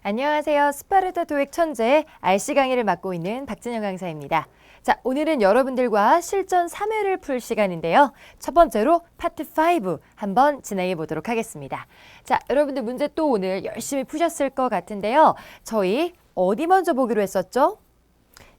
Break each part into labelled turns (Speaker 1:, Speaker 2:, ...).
Speaker 1: 안녕하세요. 스파르타 토익 천재 RC 강의를 맡고 있는 박진영 강사입니다. 자, 오늘은 여러분들과 실전 3회를 풀 시간인데요. 첫 번째로 파트 5 한번 진행해 보도록 하겠습니다. 자, 여러분들 문제 또 오늘 열심히 푸셨을 것 같은데요. 저희 어디 먼저 보기로 했었죠?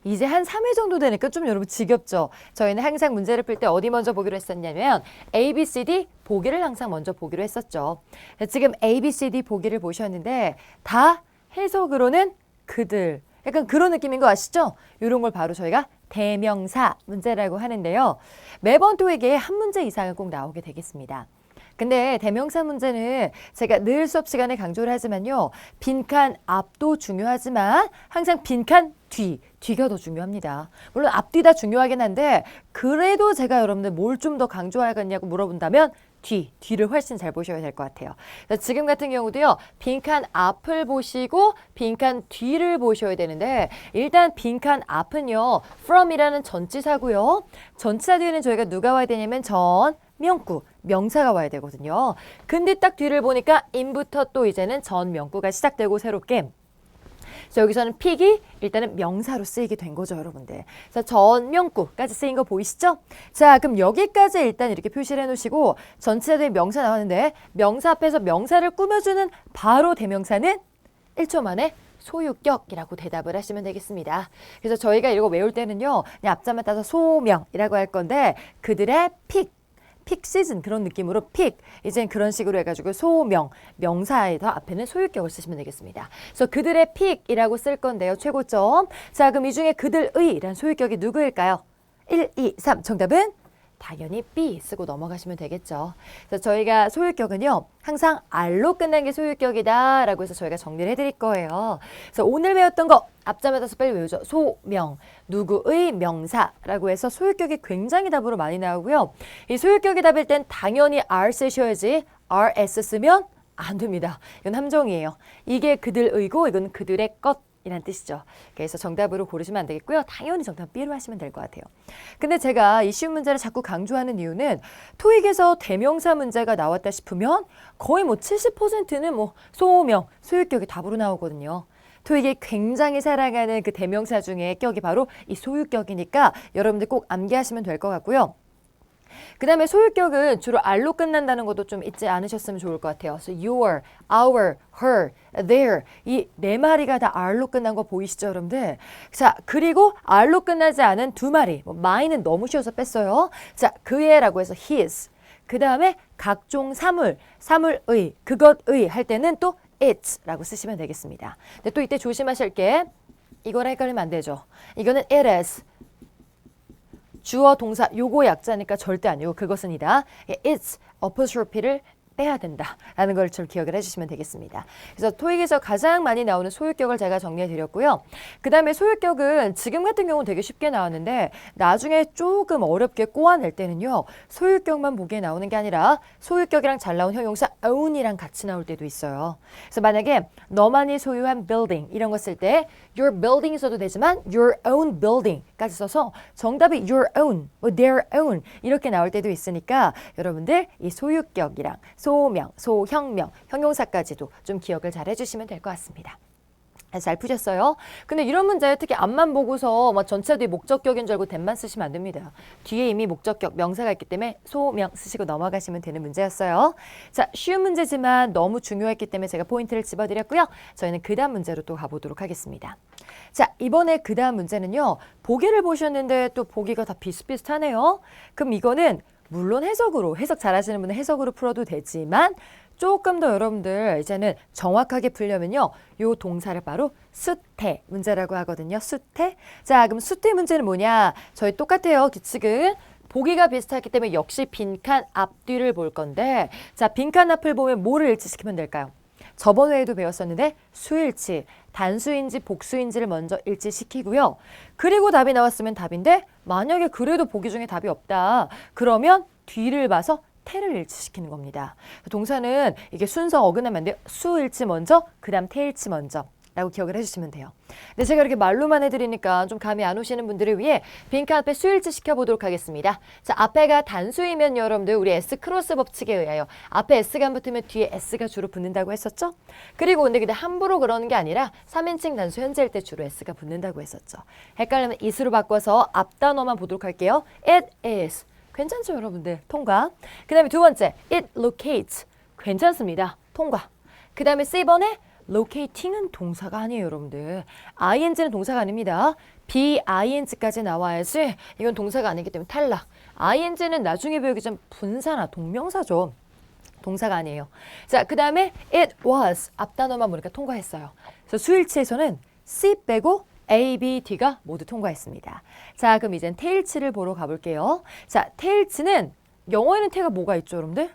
Speaker 1: 이제 한 3회 정도 되니까 좀 여러분 지겹죠? 저희는 항상 문제를 풀 때 어디 먼저 보기로 했었냐면 A, B, C, D 보기를 항상 먼저 보기로 했었죠. 지금 A, B, C, D 보기를 보셨는데 다 해석으로는 그들 약간 그런 느낌인 거 아시죠? 이런 걸 바로 저희가 대명사 문제라고 하는데요. 매번 토익에 한 문제 이상은 꼭 나오게 되겠습니다. 근데 대명사 문제는 제가 늘 수업 시간에 강조를 하지만요. 빈칸 앞도 중요하지만 항상 빈칸 뒤가 더 중요합니다. 물론 앞뒤 다 중요하긴 한데 그래도 제가 여러분들 뭘 좀 더 강조하겠냐고 물어본다면 뒤를 훨씬 잘 보셔야 될 것 같아요. 지금 같은 경우도요. 빈칸 앞을 보시고 빈칸 뒤를 보셔야 되는데 일단 빈칸 앞은요. from이라는 전치사고요. 전치사 뒤에는 저희가 누가 와야 되냐면 명구, 명사가 와야 되거든요. 근데 딱 뒤를 보니까 in부터 또 이제는 전 명구가 시작되고 새롭게 그래서 여기서는 픽이 일단은 명사로 쓰이게 된 거죠, 여러분들. 그래서 전 명구까지 쓰인 거 보이시죠? 자, 그럼 여기까지 일단 이렇게 표시를 해놓으시고 전치사들이 명사 나왔는데 명사 앞에서 명사를 꾸며주는 바로 대명사는 1초 만에 소유격이라고 대답을 하시면 되겠습니다. 그래서 저희가 이거 외울 때는요. 그냥 앞자만 따서 소명이라고 할 건데 그들의 픽 시즌 그런 느낌으로 픽 이젠 그런 식으로 해가지고 소명 명사에서 앞에는 소유격을 쓰시면 되겠습니다. 그래서 그들의 픽이라고 쓸 건데요. 최고점. 자, 그럼 이 중에 그들의라는 소유격이 누구일까요? 1, 2, 3 정답은 당연히 B 쓰고 넘어가시면 되겠죠. 그래서 저희가 소유격은요. 항상 R로 끝난 게 소유격이다 라고 해서 저희가 정리를 해드릴 거예요. 그래서 오늘 배웠던 거 앞자만 따서 빨리 외우죠. 소명, 누구의 명사라고 해서 소유격이 굉장히 답으로 많이 나오고요. 이 소유격이 답일 땐 당연히 R 쓰셔야지 RS 쓰면 안 됩니다. 이건 함정이에요. 이게 그들의고 이건 그들의 것. 이란 뜻이죠. 그래서 정답으로 고르시면 안 되겠고요. 당연히 정답 B로 하시면 될 것 같아요. 근데 제가 이 쉬운 문제를 자꾸 강조하는 이유는 토익에서 대명사 문제가 나왔다 싶으면 거의 뭐 70%는 뭐 소명, 소유격이 답으로 나오거든요. 토익이 굉장히 사랑하는 그 대명사 중에 격이 바로 이 소유격이니까 여러분들 꼭 암기하시면 될 것 같고요. 그 다음에 소유격은 주로 R로 끝난다는 것도 좀 잊지 않으셨으면 좋을 것 같아요. So your, our, her, their 이 네 마리가 다 R로 끝난 거 보이시죠, 여러분들? 자, 그리고 R로 끝나지 않은 두 마리. my는 너무 쉬워서 뺐어요. 자, 그의라고 해서 his. 그 다음에 각종 사물의, 그것의 할 때는 또 it'라고 쓰시면 되겠습니다. 근데 또 이때 조심하실 게 이거랑 헷갈리면 안 되죠. 이거는 it is. 주어 동사 요거 약자니까 절대 아니고 그것은이다. It's apostrophe를 빼야 된다라는 걸 좀 기억을 해주시면 되겠습니다. 그래서 토익에서 가장 많이 나오는 소유격을 제가 정리해드렸고요. 그 다음에 소유격은 지금 같은 경우는 되게 쉽게 나왔는데 나중에 조금 어렵게 꼬아낼 때는요. 소유격만 보기에 나오는 게 아니라 소유격이랑 잘 나온 형용사 own이랑 같이 나올 때도 있어요. 그래서 만약에 너만이 소유한 building 이런 거 쓸 때 your building 써도 되지만 your own building까지 써서 정답이 your own, their own 이렇게 나올 때도 있으니까 여러분들 이 소유격이랑 소명, 소형명, 형용사까지도 좀 기억을 잘 해주시면 될 것 같습니다. 잘 푸셨어요? 근데 이런 문제 특히 앞만 보고서 막 전체 뒤에 목적격인 줄 알고 that만 쓰시면 안 됩니다. 뒤에 이미 목적격, 명사가 있기 때문에 소명 쓰시고 넘어가시면 되는 문제였어요. 자, 쉬운 문제지만 너무 중요했기 때문에 제가 포인트를 집어드렸고요. 저희는 그 다음 문제로 또 가보도록 하겠습니다. 자, 이번에 그 다음 문제는요. 보기를 보셨는데 또 보기가 다 비슷비슷하네요. 그럼 이거는 물론 해석 잘하시는 분은 해석으로 풀어도 되지만 조금 더 여러분들 이제는 정확하게 풀려면요. 요 동사를 바로 수태 문제라고 하거든요. 수태. 자, 그럼 수태 문제는 뭐냐? 저희 똑같아요. 규칙은. 보기가 비슷하기 때문에 역시 빈칸 앞뒤를 볼 건데 자, 빈칸 앞을 보면 뭐를 일치시키면 될까요? 저번 회에도 배웠었는데 수일치, 단수인지 복수인지를 먼저 일치시키고요. 그리고 답이 나왔으면 답인데 만약에 그래도 보기 중에 답이 없다. 그러면 뒤를 봐서 태를 일치시키는 겁니다. 동사는 이게 순서 어긋나면 안 돼요. 수일치 먼저, 그 다음 태일치 먼저. 라고 기억을 해주시면 돼요. 근데 제가 이렇게 말로만 해드리니까 좀 감이 안 오시는 분들을 위해 빈칸 앞에 수일치 시켜보도록 하겠습니다. 자, 앞에가 단수이면 여러분들 우리 S 크로스 법칙에 의하여 앞에 S가 안 붙으면 뒤에 S가 주로 붙는다고 했었죠? 그리고 근데 함부로 그러는 게 아니라 3인칭 단수 현재일 때 주로 S가 붙는다고 했었죠. 헷갈리면 is로 바꿔서 앞 단어만 보도록 할게요. It is. 괜찮죠, 여러분들? 통과. 그 다음에 두 번째, it locates. 괜찮습니다. 통과. 그 다음에 C번에 locating은 동사가 아니에요, 여러분들. ing는 동사가 아닙니다. be-ing까지 나와야지 이건 동사가 아니기 때문에 탈락. ing는 나중에 배우기 전 분사나 동명사죠. 동사가 아니에요. 자, 그 다음에 it was. 앞 단어만 보니까 통과했어요. 그래서 수일치에서는 C 빼고 A, B, D가 모두 통과했습니다. 자, 그럼 이젠 테일치를 보러 가볼게요. 자, 테일치는 영어에는 태가 뭐가 있죠, 여러분들?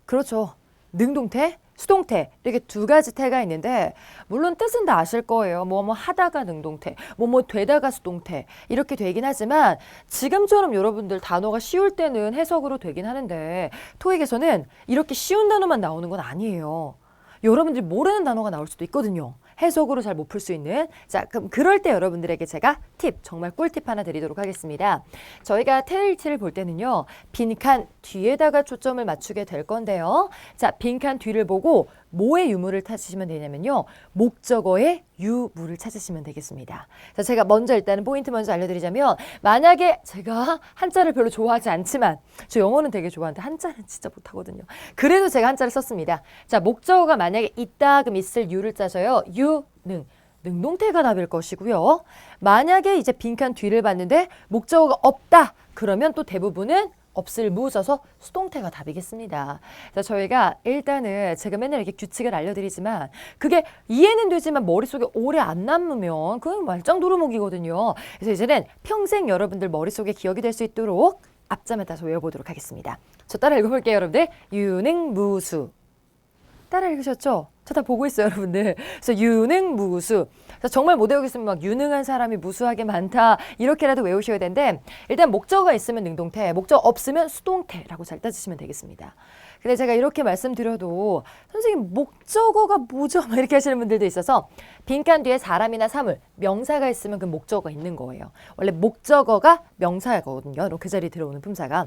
Speaker 1: 그렇죠. 능동태, 수동태 이렇게 두 가지 태가 있는데 물론 뜻은 다 아실 거예요. 뭐 하다가 능동태, 뭐 되다가 수동태 이렇게 되긴 하지만 지금처럼 여러분들 단어가 쉬울 때는 해석으로 되긴 하는데 토익에서는 이렇게 쉬운 단어만 나오는 건 아니에요. 여러분들이 모르는 단어가 나올 수도 있거든요. 해석으로 잘 못 풀 수 있는. 자, 그럼 그럴 때 여러분들에게 제가 팁, 정말 꿀팁 하나 드리도록 하겠습니다. 저희가 테일치를 볼 때는요. 빈칸 뒤에다가 초점을 맞추게 될 건데요. 자, 빈칸 뒤를 보고 뭐의 유무를 찾으시면 되냐면요. 목적어의 유무를 찾으시면 되겠습니다. 자, 제가 먼저 일단은 포인트 먼저 알려드리자면 만약에 제가 한자를 별로 좋아하지 않지만 저 영어는 되게 좋아하는데 한자는 진짜 못하거든요. 그래도 제가 한자를 썼습니다. 자, 목적어가 만약에 있다 그럼 있을 유를 짜줘요. 유능. 능동태가 답일 것이고요. 만약에 이제 빈칸 뒤를 봤는데 목적어가 없다 그러면 또 대부분은 없을 무 써서 수동태가 답이겠습니다. 자, 저희가 일단은 제가 맨날 이렇게 규칙을 알려드리지만 그게 이해는 되지만 머릿속에 오래 안 남으면 그건 말짱 도루묵이거든요. 그래서 이제는 평생 여러분들 머릿속에 기억이 될 수 있도록 앞자만 다시 외워보도록 하겠습니다. 저 따라 읽어볼게요, 여러분들. 유능무수. 따라 읽으셨죠? 저 다 보고 있어요, 여러분들. 그래서 유능무수. 정말 못 외우겠으면 막 유능한 사람이 무수하게 많다 이렇게라도 외우셔야 되는데 일단 목적어가 있으면 능동태, 목적어 없으면 수동태라고 잘 따지시면 되겠습니다. 근데 제가 이렇게 말씀드려도 선생님 목적어가 뭐죠? 막 이렇게 하시는 분들도 있어서 빈칸 뒤에 사람이나 사물, 명사가 있으면 그 목적어가 있는 거예요. 원래 목적어가 명사거든요. 그 자리에 들어오는 품사가.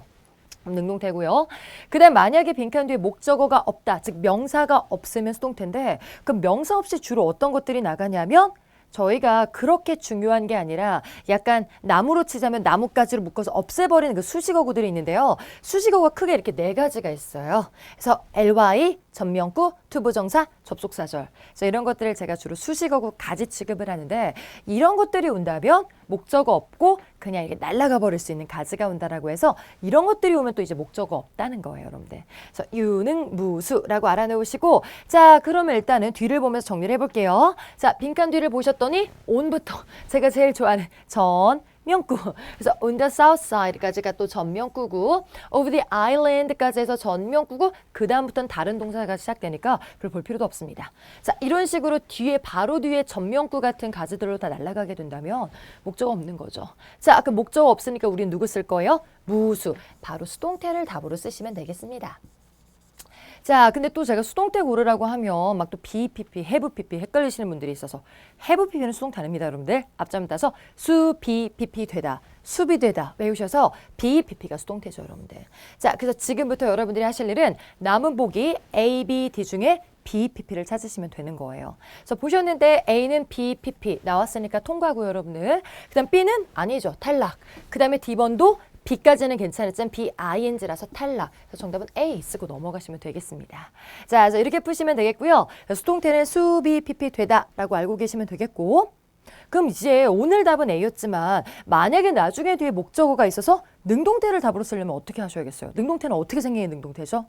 Speaker 1: 능동태고요. 그 다음 만약에 빈칸 뒤에 목적어가 없다. 즉 명사가 없으면 수동태인데 그럼 명사 없이 주로 어떤 것들이 나가냐면 저희가 그렇게 중요한 게 아니라 약간 나무로 치자면 나뭇가지로 묶어서 없애버리는 그 수식어구들이 있는데요. 수식어가 크게 이렇게 네 가지가 있어요. 그래서 ly, 전명구, 투부정사, 접속사절. 그래서 이런 것들을 제가 주로 수식어구 가지 취급을 하는데 이런 것들이 온다면 목적어 없고 그냥 이렇게 날아가 버릴 수 있는 가지가 온다라고 해서 이런 것들이 오면 또 이제 목적어 없다는 거예요, 여러분들. 그래서 유능무수라고 알아놓으시고 자, 그러면 일단은 뒤를 보면서 정리를 해볼게요. 자, 빈칸 뒤를 보셨더니 on부터 제가 제일 좋아하는 전명구. 그래서 on the south side까지가 또 전명구고 over the island까지 해서 전명구고 그 다음부터는 다른 동사가 시작되니까 별 볼 필요도 없습니다. 자, 이런 식으로 뒤에 바로 뒤에 전명구 같은 가지들로 다 날아가게 된다면 목적어 없는 거죠. 자, 그럼 목적어 없으니까 우리는 누구 쓸 거예요? 무수. 바로 수동태를 답으로 쓰시면 되겠습니다. 자, 근데 또 제가 수동태 고르라고 하면 막 또 BPP, have PP 헷갈리시는 분들이 있어서 have PP는 수동태 아닙니다, 여러분들. 앞자만 따서 수, 비, PP 되다, 수비 되다 외우셔서 BPP가 수동태죠, 여러분들. 자, 그래서 지금부터 여러분들이 하실 일은 남은 보기 A, B, D 중에 BPP를 찾으시면 되는 거예요. 그래서 보셨는데 A는 BPP 나왔으니까 통과고요, 여러분들. 그 다음 B는 아니죠, 탈락. 그 다음에 D번도 B까지는 괜찮았지만 BING라서 탈락. 그래서 정답은 A 쓰고 넘어가시면 되겠습니다. 자, 그래서 이렇게 푸시면 되겠고요. 수동태는 수, 비, PP 되다라고 알고 계시면 되겠고 그럼 이제 오늘 답은 A였지만 만약에 나중에 뒤에 목적어가 있어서 능동태를 답으로 쓰려면 어떻게 하셔야겠어요? 능동태는 어떻게 생기는 능동태죠?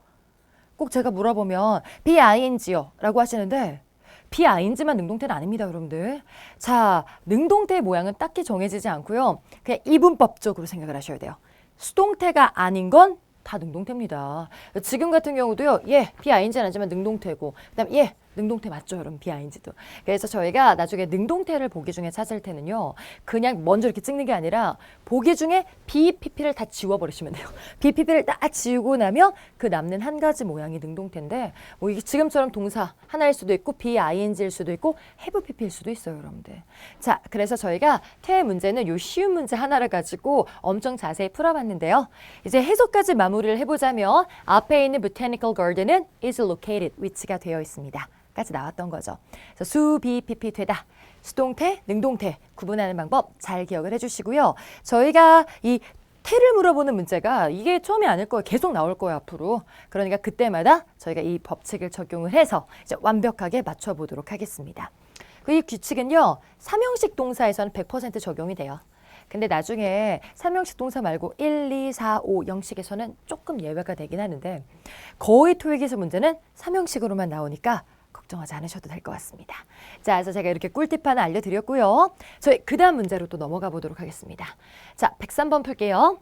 Speaker 1: 꼭 제가 물어보면 BING요 라고 하시는데 BING만 능동태는 아닙니다, 여러분들. 자, 능동태의 모양은 딱히 정해지지 않고요. 그냥 이분법적으로 생각을 하셔야 돼요. 수동태가 아닌 건 다 능동태입니다. 지금 같은 경우도요. 예, BING는 아니지만 능동태고 그다음 예, 능동태 맞죠, 여러분? 비ing도. 그래서 저희가 나중에 능동태를 보기 중에 찾을 때는요. 그냥 먼저 이렇게 찍는 게 아니라 보기 중에 BPP를 다 지워버리시면 돼요. BPP를 딱 지우고 나면 그 남는 한 가지 모양이 능동태인데 뭐 이게 지금처럼 동사 하나일 수도 있고 BING일 수도 있고 have PP일 수도 있어요, 여러분들. 자, 그래서 저희가 태 문제는 요 쉬운 문제 하나를 가지고 엄청 자세히 풀어봤는데요. 이제 해석까지 마무리를 해보자면 앞에 있는 Botanical Garden은 is located, 위치가 되어 있습니다. 까지 나왔던 거죠. 그래서 수, 비, PP 되다. 수동태, 능동태 구분하는 방법 잘 기억을 해주시고요. 저희가 이 태를 물어보는 문제가 이게 처음이 아닐 거예요. 계속 나올 거예요, 앞으로. 그러니까 그때마다 저희가 이 법칙을 적용을 해서 이제 완벽하게 맞춰보도록 하겠습니다. 이 규칙은요. 3형식 동사에서는 100% 적용이 돼요. 근데 나중에 3형식 동사 말고 1, 2, 4, 5 형식에서는 조금 예외가 되긴 하는데 거의 토익에서 문제는 3형식으로만 나오니까 걱정하지 않으셔도 될 것 같습니다. 자, 그래서 제가 이렇게 꿀팁 하나 알려드렸고요. 저희 그 다음 문제로 또 넘어가 보도록 하겠습니다. 자, 103번 풀게요.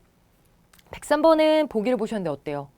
Speaker 1: 103번은 보기를 보셨는데 어때요?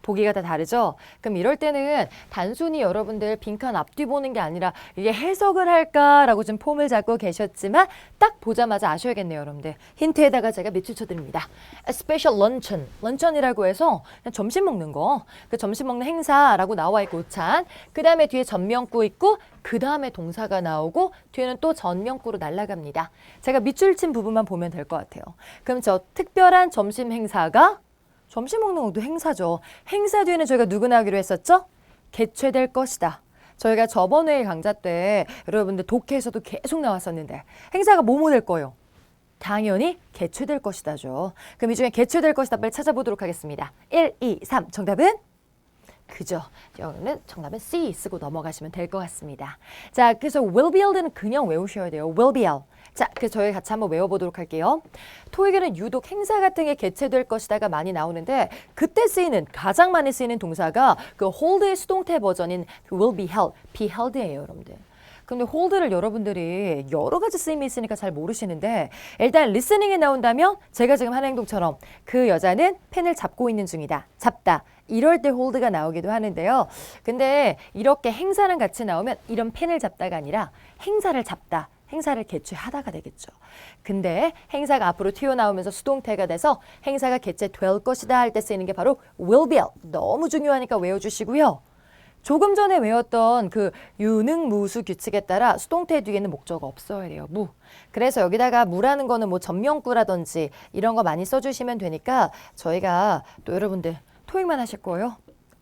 Speaker 1: 보기가 다 다르죠? 그럼 이럴 때는 단순히 여러분들 빈칸 앞뒤 보는 게 아니라 이게 해석을 할까라고 좀 폼을 잡고 계셨지만 딱 보자마자 아셔야겠네요, 여러분들. 힌트에다가 제가 밑줄 쳐드립니다. A special luncheon. 런천이라고 해서 그냥 점심 먹는 거. 그 점심 먹는 행사라고 나와 있고 오찬. 그 다음에 뒤에 전명구 있고 그 다음에 동사가 나오고 뒤에는 또 전명구로 날아갑니다. 제가 밑줄 친 부분만 보면 될 것 같아요. 그럼 저 특별한 점심 행사가 점심 먹는 것도 행사죠. 행사 뒤에는 저희가 누구 나오기로 했었죠? 개최될 것이다. 저희가 저번 회의 강좌 때 여러분들 독해에서도 계속 나왔었는데 행사가 뭐뭐 될 거예요? 당연히 개최될 것이다죠. 그럼 이 중에 개최될 것이다 빨리 찾아보도록 하겠습니다. 1, 2, 3 정답은? 그죠. 여기는 정답은 C 쓰고 넘어가시면 될 것 같습니다. 자, 그래서 will be held는 그냥 외우셔야 돼요. will be held. 자, 그래서 저희 같이 한번 외워보도록 할게요. 토익에는 유독 행사 같은 게 개최될 것이다가 많이 나오는데 그때 쓰이는 가장 많이 쓰이는 동사가 그 hold의 수동태 버전인 will be held, be held예요, 여러분들. 근데 hold를 여러분들이 여러 가지 쓰임이 있으니까 잘 모르시는데 일단 listening에 나온다면 제가 지금 하는 행동처럼 그 여자는 펜을 잡고 있는 중이다. 잡다. 이럴 때 hold가 나오기도 하는데요. 근데 이렇게 행사랑 같이 나오면 이런 펜을 잡다가 아니라 행사를 잡다. 행사를 개최하다가 되겠죠. 근데 행사가 앞으로 튀어나오면서 수동태가 돼서 행사가 개최될 것이다 할 때 쓰이는 게 바로 will be held. 너무 중요하니까 외워주시고요. 조금 전에 외웠던 그 유능무수 규칙에 따라 수동태 뒤에는 목적어 없어야 돼요. 무. 그래서 여기다가 무라는 거는 뭐 전명구라든지 이런 거 많이 써주시면 되니까 저희가 또 여러분들 토익만 하실 거예요.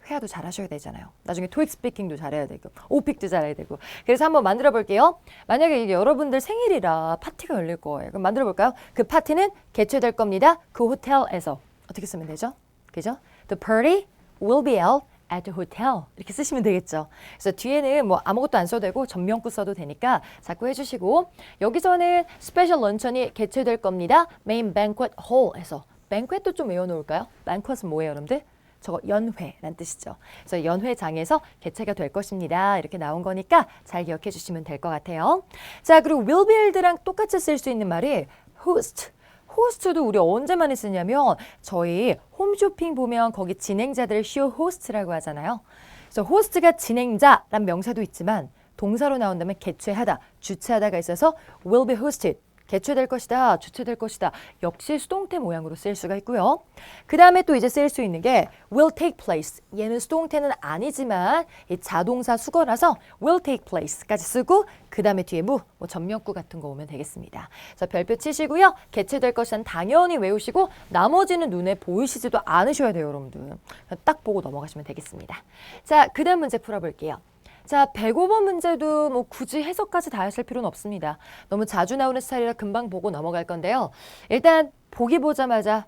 Speaker 1: 회화도 잘하셔야 되잖아요. 나중에 토익 스피킹도 잘해야 되고 오픽도 잘해야 되고. 그래서 한번 만들어 볼게요. 만약에 이게 여러분들 생일이라 파티가 열릴 거예요. 그럼 만들어 볼까요? 그 파티는 개최될 겁니다. 그 호텔에서. 어떻게 쓰면 되죠? 그죠? The party will be held at the hotel. 이렇게 쓰시면 되겠죠. 그래서 뒤에는 뭐 아무것도 안 써도 되고 전명구 써도 되니까 자꾸 해주시고 여기서는 스페셜 런천이 개최될 겁니다. Main banquet hall에서. banquet도 좀 외워놓을까요? banquet은 뭐예요, 여러분들? 저거 연회란 뜻이죠. 그래서 연회장에서 개최가 될 것입니다. 이렇게 나온 거니까 잘 기억해 주시면 될 것 같아요. 자, 그리고 will be held랑 똑같이 쓸 수 있는 말이 host. 호스트도 우리 언제 많이 쓰냐면 저희 홈쇼핑 보면 거기 진행자들을 쇼 호스트라고 하잖아요. 그래서 호스트가 진행자란 명사도 있지만 동사로 나온다면 개최하다, 주최하다가 있어서 will be hosted. 개최될 것이다, 주최될 것이다. 역시 수동태 모양으로 쓰일 수가 있고요. 그 다음에 또 이제 쓰일 수 있는 게 will take place. 얘는 수동태는 아니지만 이 자동사 수거라서 will take place까지 쓰고 그 다음에 뒤에 뭐 전명구 같은 거 오면 되겠습니다. 그래서 별표 치시고요. 개최될 것은 당연히 외우시고 나머지는 눈에 보이시지도 않으셔야 돼요, 여러분들. 딱 보고 넘어가시면 되겠습니다. 자, 그 다음 문제 풀어볼게요. 자, 105번 문제도 뭐 굳이 해석까지 다 하실 필요는 없습니다. 너무 자주 나오는 스타일이라 금방 보고 넘어갈 건데요. 일단 보기 보자마자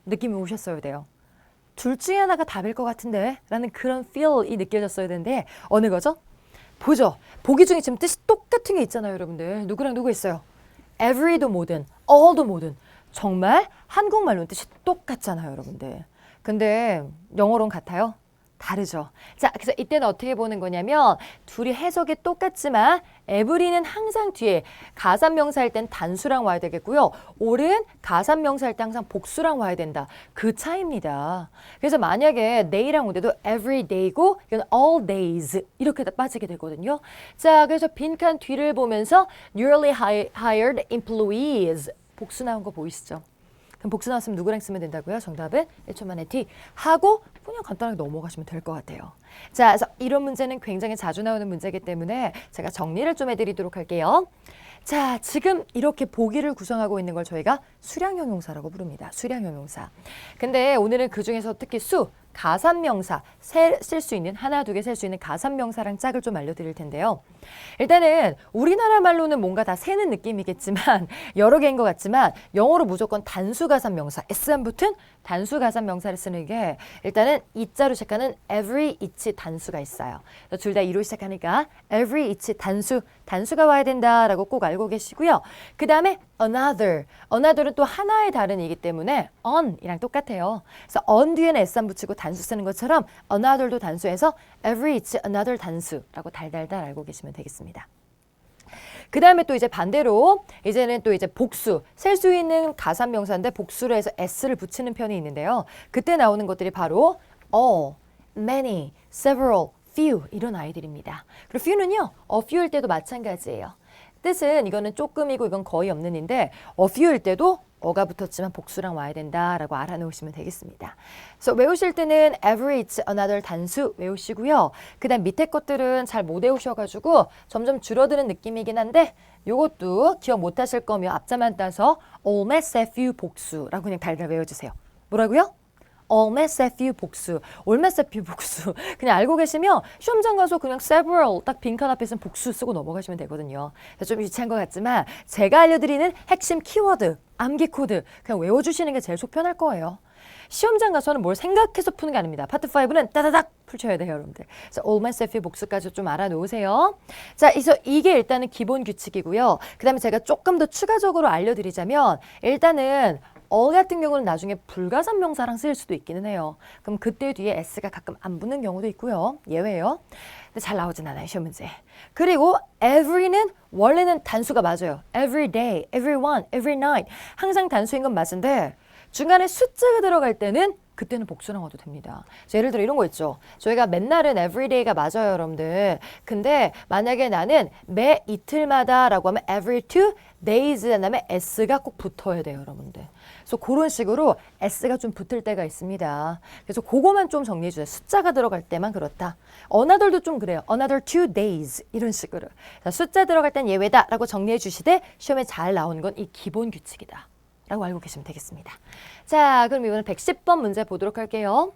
Speaker 1: 느낌이 오셨어야 돼요. 둘 중에 하나가 답일 것 같은데 라는 그런 feel이 느껴졌어야 되는데 어느 거죠? 보죠. 보기 중에 지금 뜻이 똑같은 게 있잖아요, 여러분들. 누구랑 누구 있어요? every도 뭐든 all도 뭐든 정말 한국말로는 뜻이 똑같잖아요, 여러분들. 근데 영어로는 같아요? 다르죠. 자, 그래서 이때는 어떻게 보는 거냐면 둘이 해석이 똑같지만 every는 항상 뒤에 가산명사일 땐 단수랑 와야 되겠고요. all은 가산명사일 때 항상 복수랑 와야 된다. 그 차이입니다. 그래서 만약에 day랑 온데도 every day고 이건 all days 이렇게 다 빠지게 되거든요. 자, 그래서 빈칸 뒤를 보면서 newly hired employees 복수 나온 거 보이시죠? 그럼 복수 나왔으면 누구랑 쓰면 된다고요? 정답은 1초 만에 D 하고 그냥 간단하게 넘어가시면 될 것 같아요. 자, 그래서 이런 문제는 굉장히 자주 나오는 문제이기 때문에 제가 정리를 좀 해드리도록 할게요. 자, 지금 이렇게 보기를 구성하고 있는 걸 저희가 수량형용사라고 부릅니다. 수량형용사. 근데 오늘은 그중에서 특히 가산명사, 쓸 수 있는 하나, 두 개 쓸 수 있는 가산명사랑 짝을 좀 알려드릴 텐데요. 일단은 우리나라 말로는 뭔가 다 세는 느낌이겠지만 여러 개인 것 같지만 영어로 무조건 단수가산명사, S 안 붙은 단수가산명사를 쓰는 게 일단은 이자로 시작하는 every, each 단수가 있어요. 둘 다 이로 시작하니까 every, each 단수가 와야 된다라고 꼭 알고 계시고요. 그 다음에 another은 또 하나의 다른이기 때문에 on이랑 똑같아요. 그래서 on 뒤에는 s 안 붙이고 단수 쓰는 것처럼 another도 단수해서 every, each, another 단수라고 달달달 알고 계시면 되겠습니다. 그 다음에 또 이제 반대로 이제는 또 이제 복수, 셀 수 있는 가산명사인데 복수로 해서 s를 붙이는 편이 있는데요. 그때 나오는 것들이 바로 all, many, several, few 이런 아이들입니다. 그리고 few는요, a few일 때도 마찬가지예요. 뜻은 이거는 조금이고 이건 거의 없는인데 a few일 때도 어가 붙었지만 복수랑 와야 된다라고 알아놓으시면 되겠습니다. 그래서 외우실 때는 every, each, another 단수 외우시고요. 그 다음 밑에 것들은 잘 못 외우셔가지고 점점 줄어드는 느낌이긴 한데 요것도 기억 못 하실 거면 앞자만 따서 all, mass, few 복수라고 그냥 달달 외워주세요. 뭐라고요? all, mass, few 복수, all, mass, few 복수 그냥 알고 계시면 시험장 가서 그냥 several 딱 빈칸 앞에서는 복수 쓰고 넘어가시면 되거든요. 좀 유치한 것 같지만 제가 알려드리는 핵심 키워드, 암기 코드 그냥 외워주시는 게 제일 속 편할 거예요. 시험장 가서는 뭘 생각해서 푸는 게 아닙니다. 파트 5는 따다닥 풀쳐야 돼요, 여러분들. 그래서 all, mass, few 복수까지 좀 알아놓으세요. 자, 그래서 이게 일단은 기본 규칙이고요. 그 다음에 제가 조금 더 추가적으로 알려드리자면 일단은 all 같은 경우는 나중에 불가산명사랑 쓰일 수도 있기는 해요. 그럼 그때 뒤에 s가 가끔 안 붙는 경우도 있고요. 예외예요. 근데 잘 나오진 않아요, 시험 문제. 그리고 every는 원래는 단수가 맞아요. every day, everyone, every night. 항상 단수인 건 맞은데 중간에 숫자가 들어갈 때는 그때는 복수랑 와도 됩니다. 예를 들어 이런 거 있죠. 저희가 맨날은 everyday가 맞아요, 여러분들. 근데 만약에 나는 매 이틀마다 라고 하면 every 2 days 다음에 s가 꼭 붙어야 돼요, 여러분들. 그래서 그런 식으로 s가 좀 붙을 때가 있습니다. 그래서 그거만 좀 정리해 주세요. 숫자가 들어갈 때만 그렇다. another도 좀 그래요. another 2 days 이런 식으로. 자, 숫자 들어갈 땐 예외다 라고 정리해 주시되 시험에 잘 나오는 건 이 기본 규칙이다 라고 알고 계시면 되겠습니다. 자, 그럼 이번엔 110번 문제 보도록 할게요.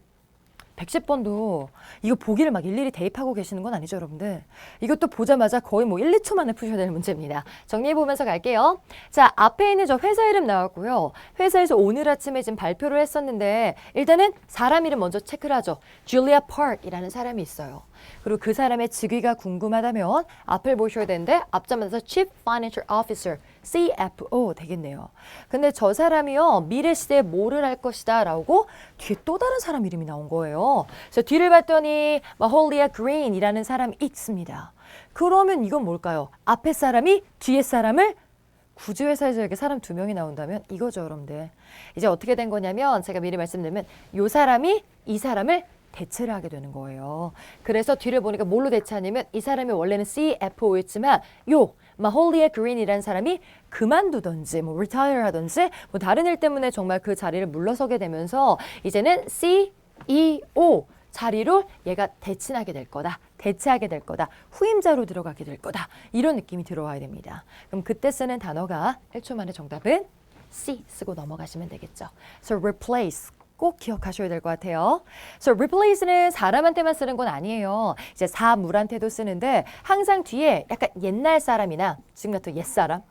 Speaker 1: 110번도 이거 보기를 막 일일이 대입하고 계시는 건 아니죠, 여러분들. 이것도 보자마자 거의 뭐 1, 2초 만에 푸셔야 되는 문제입니다. 정리해보면서 갈게요. 자, 앞에 있는 저 회사 이름 나왔고요. 회사에서 오늘 아침에 지금 발표를 했었는데 일단은 사람 이름 먼저 체크를 하죠. 줄리아 파크이라는 사람이 있어요. 그리고 그 사람의 직위가 궁금하다면 앞을 보셔야 되는데 앞자마자 Chief Financial Officer, CFO 되겠네요. 근데 저 사람이요. 미래 시대에 뭐를 할 것이다 라고 뒤에 또 다른 사람 이름이 나온 거예요. 그래서 뒤를 봤더니 Mahalia Green이라는 사람이 있습니다. 그러면 이건 뭘까요? 앞에 사람이 뒤에 사람을 굳이 회사에서 이렇게 사람 2명이 나온다면 이거죠, 여러분들. 이제 어떻게 된 거냐면 제가 미리 말씀드리면 이 사람이 이 사람을 대체를 하게 되는 거예요. 그래서 뒤를 보니까 뭘로 대체하냐면 이 사람이 원래는 CFO였지만 마홀리아 그린이라는 사람이 그만두든지 뭐 retire 하든지 뭐 다른 일 때문에 정말 그 자리를 물러서게 되면서 이제는 CEO 자리로 얘가 대체하게 될 거다. 대체하게 될 거다. 후임자로 들어가게 될 거다. 이런 느낌이 들어와야 됩니다. 그럼 그때 쓰는 단어가 1초 만에 정답은 C 쓰고 넘어가시면 되겠죠. So replace 꼭 기억하셔야 될 것 같아요. So replace는 사람한테만 쓰는 건 아니에요. 이제 사물한테도 쓰는데 항상 뒤에 약간 옛날 사람이나 지금 같은 옛사람이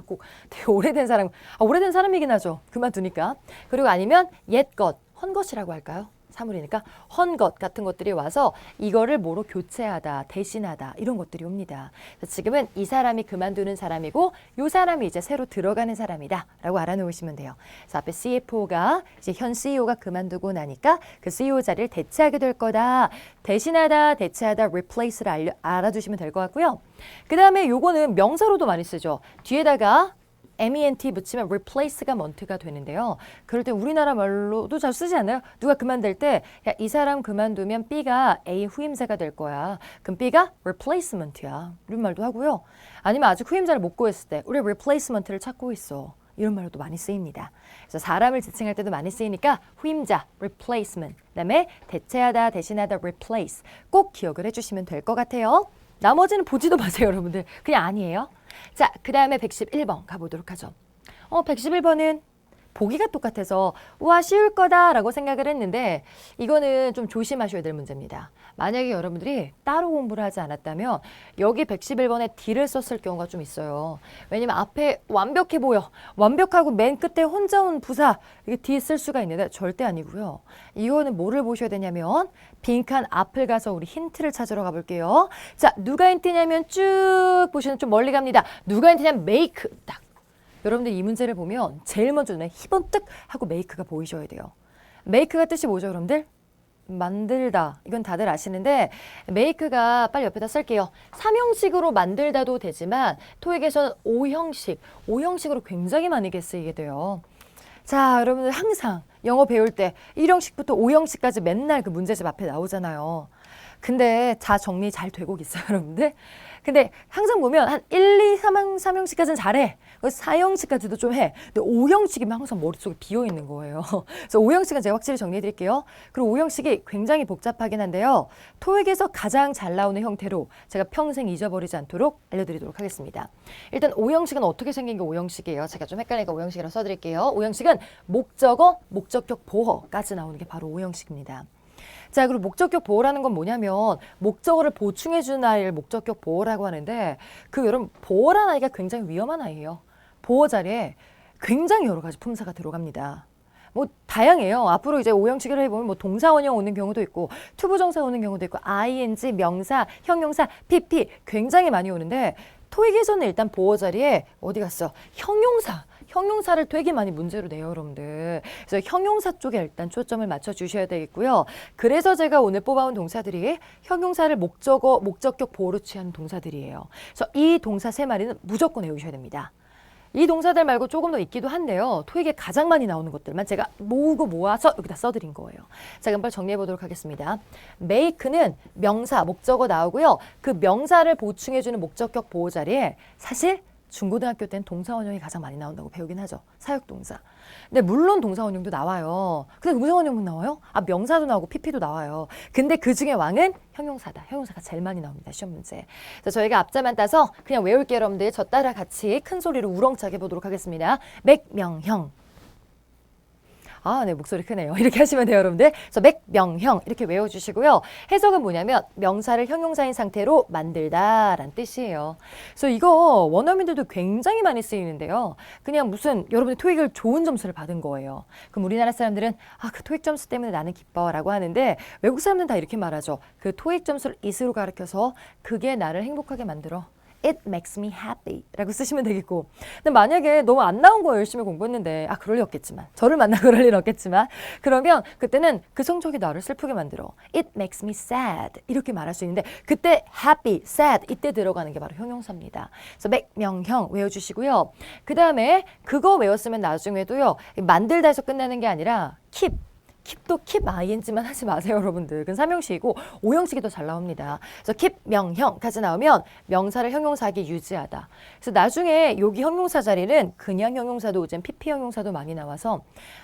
Speaker 1: 꼭 되게 오래된 사람, 오래된 사람이긴 하죠. 그만두니까. 그리고 아니면 옛것, 헌것이라고 할까요? 사물이니까 헌 것 같은 것들이 와서 이거를 뭐로 교체하다, 대신하다 이런 것들이 옵니다. 지금은 이 사람이 그만두는 사람이고 이 사람이 이제 새로 들어가는 사람이다 라고 알아놓으시면 돼요. 그래서 앞에 CFO가 이제 현 CEO가 그만두고 나니까 그 CEO 자리를 대체하게 될 거다. 대신하다, 대체하다, replace를 알아두시면 될 것 같고요. 그 다음에 요거는 명사로도 많이 쓰죠. 뒤에다가 ment 붙이면 replace가 ment가 되는데요. 그럴 때 우리나라 말로도 잘 쓰지 않나요? 누가 그만둘 때 야, 이 사람 그만두면 B가 A 후임자가 될 거야. 그럼 B가 replacement야. 이런 말도 하고요. 아니면 아직 후임자를 못 구했을 때 우리 replacement를 찾고 있어. 이런 말로도 많이 쓰입니다. 그래서 사람을 지칭할 때도 많이 쓰이니까 후임자, replacement, 그다음에 대체하다, 대신하다, replace 꼭 기억을 해주시면 될 것 같아요. 나머지는 보지도 마세요, 여러분들. 그냥 아니에요. 자, 그 다음에 111번 가보도록 하죠. 111번은 보기가 똑같아서 우와 쉬울 거다라고 생각을 했는데 이거는 좀 조심하셔야 될 문제입니다. 만약에 여러분들이 따로 공부를 하지 않았다면 여기 111번에 D를 썼을 경우가 좀 있어요. 왜냐면 앞에 완벽해 보여. 완벽하고 맨 끝에 혼자 온 부사 이게 D 쓸 수가 있는데 절대 아니고요. 이거는 뭐를 보셔야 되냐면 빈칸 앞을 가서 우리 힌트를 찾으러 가볼게요. 자, 누가 힌트냐면 쭉 보시면 좀 멀리 갑니다. 누가 힌트냐면 make 딱. 여러분들 이 문제를 보면 제일 먼저 눈에 희번뜩 하고 make가 보이셔야 돼요. make가 뜻이 뭐죠, 여러분들? 만들다. 이건 다들 아시는데 make가 빨리 옆에다 쓸게요. 3형식으로 만들다도 되지만 토익에서는 5형식으로 굉장히 많이 쓰이게 돼요. 자, 여러분들 항상 영어 배울 때 1형식부터 5형식까지 맨날 그 문제집 앞에 나오잖아요. 근데 다 정리 잘 되고 있어요, 여러분들. 근데 항상 보면 한 1, 2, 3형식까지는 잘해. 4형식까지도 좀 해. 근데 5형식이면 항상 머릿속에 비어있는 거예요. 그래서 5형식은 제가 확실히 정리해드릴게요. 그리고 5형식이 굉장히 복잡하긴 한데요. 토익에서 가장 잘 나오는 형태로 제가 평생 잊어버리지 않도록 알려드리도록 하겠습니다. 일단 5형식은 어떻게 생긴 게 5형식이에요? 제가 좀 헷갈리니까 5형식이라고 써드릴게요. 5형식은 목적어, 목적격, 보어까지 나오는 게 바로 5형식입니다. 자, 그리고 목적격 보어라는 건 뭐냐면 목적어를 보충해주는 아이를 목적격 보어라고 하는데 그 여러분 보어라는 아이가 굉장히 위험한 아이예요. 보어 자리에 굉장히 여러 가지 품사가 들어갑니다. 뭐 다양해요. 앞으로 이제 5형식을 해보면 뭐 동사원형 오는 경우도 있고 투부정사 오는 경우도 있고 ing, 명사, 형용사, pp 굉장히 많이 오는데 토익에서는 일단 보어 자리에 어디 갔어? 형용사를 되게 많이 문제로 내요, 여러분들. 그래서 형용사 쪽에 일단 초점을 맞춰 주셔야 되겠고요. 그래서 제가 오늘 뽑아온 동사들이 형용사를 목적어, 목적격 보호로 취한 동사들이에요. 그래서 이 동사 3마리는 무조건 외우셔야 됩니다. 이 동사들 말고 조금 더 있기도 한데요. 토익에 가장 많이 나오는 것들만 제가 모아서 여기다 써드린 거예요. 자, 그럼 빨리 정리해 보도록 하겠습니다. make는 명사, 목적어 나오고요. 그 명사를 보충해주는 목적격 보호 자리에 사실 중고등학교 때는 동사원형이 가장 많이 나온다고 배우긴 하죠. 사역동사. 근데 물론 동사원형도 나와요. 근데 동사원형만 나와요? 명사도 나오고 PP도 나와요. 근데 그중에 왕은 형용사다. 형용사가 제일 많이 나옵니다. 시험 문제. 그래서 저희가 앞자만 따서 그냥 외울게요, 여러분들. 저 따라 같이 큰 소리로 우렁차게 보도록 하겠습니다. 맥명형. 네, 목소리 크네요. 이렇게 하시면 돼요, 여러분들. 그래서 맥명형 이렇게 외워주시고요. 해석은 뭐냐면 명사를 형용사인 상태로 만들다라는 뜻이에요. 그래서 이거 원어민들도 굉장히 많이 쓰이는데요. 그냥 무슨 여러분이 토익을 좋은 점수를 받은 거예요. 그럼 우리나라 사람들은 그 토익 점수 때문에 나는 기뻐라고 하는데 외국 사람들은 다 이렇게 말하죠. 그 토익 점수를 it으로 가르쳐서 그게 나를 행복하게 만들어. It makes me happy 라고 쓰시면 되겠고 근데 만약에 너무 안 나온 거 열심히 공부했는데 그럴 리 없겠지만 저를 만나고 그럴 일은 없겠지만 그러면 그때는 그 성적이 나를 슬프게 만들어 It makes me sad 이렇게 말할 수 있는데 그때 happy, sad 이때 들어가는 게 바로 형용사입니다. 그래서 맥명형 외워주시고요. 그 다음에 그거 외웠으면 나중에도요 만들다 해서 끝나는 게 아니라 keep도 keep ing만 하지 마세요, 여러분들. 그건 3형식이고 5형식이 더 잘 나옵니다. 그래서 keep 명형까지 나오면 명사를 형용사하게 유지하다. 그래서 나중에 여기 형용사 자리는 그냥 형용사도 오젠 PP 형용사도 많이 나와서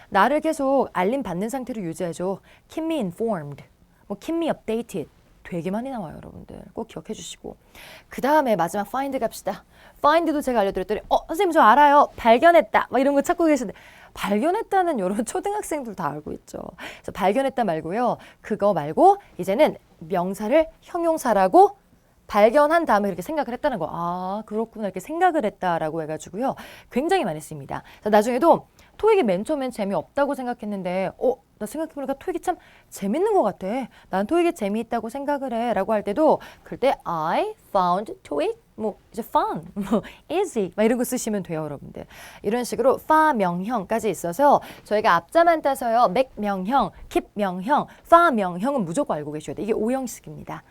Speaker 1: 나를 계속 알림 받는 상태로 유지해줘. keep me informed, keep me updated. 되게 많이 나와요, 여러분들. 꼭 기억해 주시고. 그 다음에 마지막 find 갑시다. find도 제가 알려드렸더니 선생님 저 알아요. 발견했다. 이런 거 찾고 계시는데 발견했다는 여러분 초등학생들 다 알고 있죠. 그래서 발견했다 말고요. 그거 말고 이제는 명사를 형용사라고 발견한 다음에 이렇게 생각을 했다는 거. 아, 그렇구나. 이렇게 생각을 했다라고 해가지고요. 굉장히 많이 씁니다. 나중에도 토익이 맨 처음엔 재미없다고 생각했는데 나 생각해보니까 토익이 참 재밌는 것 같아. 난 토익이 재미있다고 생각을 해. 라고 할 때도 그때 I found TOEIC 뭐 이제 fun, 뭐 easy 막 이런 거 쓰시면 돼요, 여러분들. 이런 식으로 파명형까지 있어서 저희가 앞자만 따서요. 맥명형, 킵명형, 파명형은 무조건 알고 계셔야 돼요. 이게 5형식입니다.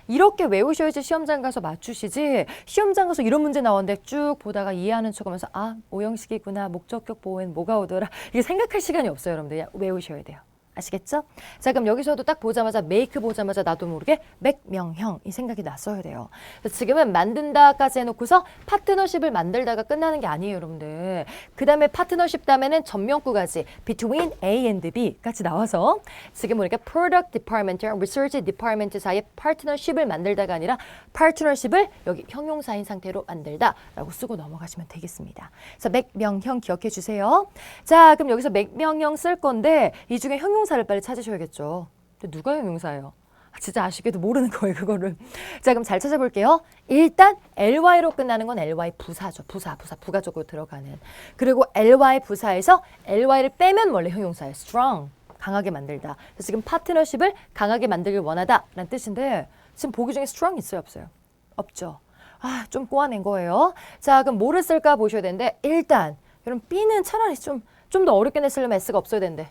Speaker 1: 이렇게 외우셔야지 시험장 가서 맞추시지 시험장 가서 이런 문제 나왔는데 쭉 보다가 이해하는 척하면서 아 5형식이구나 목적격 보호엔 뭐가 오더라 이게 생각할 시간이 없어요. 여러분들 그냥 외우셔야 돼요. 아시겠죠? 자, 그럼 여기서도 딱 보자마자 make 보자마자 나도 모르게 맥명형 이 생각이 났어야 돼요. 지금은 만든다까지 해놓고서 파트너십을 만들다가 끝나는 게 아니에요, 여러분들. 그 다음에 파트너십 다음에는 전명구까지 between A and B까지 나와서 지금 우리가 product department랑 research department 사이에 파트너십을 만들다가 아니라 파트너십을 여기 형용사인 상태로 만들다라고 쓰고 넘어가시면 되겠습니다. 자, 맥명형 기억해 주세요. 자, 그럼 여기서 맥명형 쓸 건데 이 중에 형용사를 빨리 찾으셔야겠죠. 근데 누가 형용사예요? 진짜 아쉽게도 모르는 거예요, 그거를. 자, 그럼 잘 찾아볼게요. 일단 ly로 끝나는 건 ly 부사죠. 부가적으로 들어가는. 그리고 ly 부사에서 ly를 빼면 원래 형용사예요. strong, 강하게 만들다. 그래서 지금 파트너십을 강하게 만들길 원하다라는 뜻인데 지금 보기 중에 strong 있어요, 없어요? 없죠. 아, 좀 꼬아낸 거예요. 자, 그럼 뭐를 쓸까 보셔야 되는데 일단 여러분 B는 차라리 좀 더 어렵게 냈으려면 S가 없어야 되는데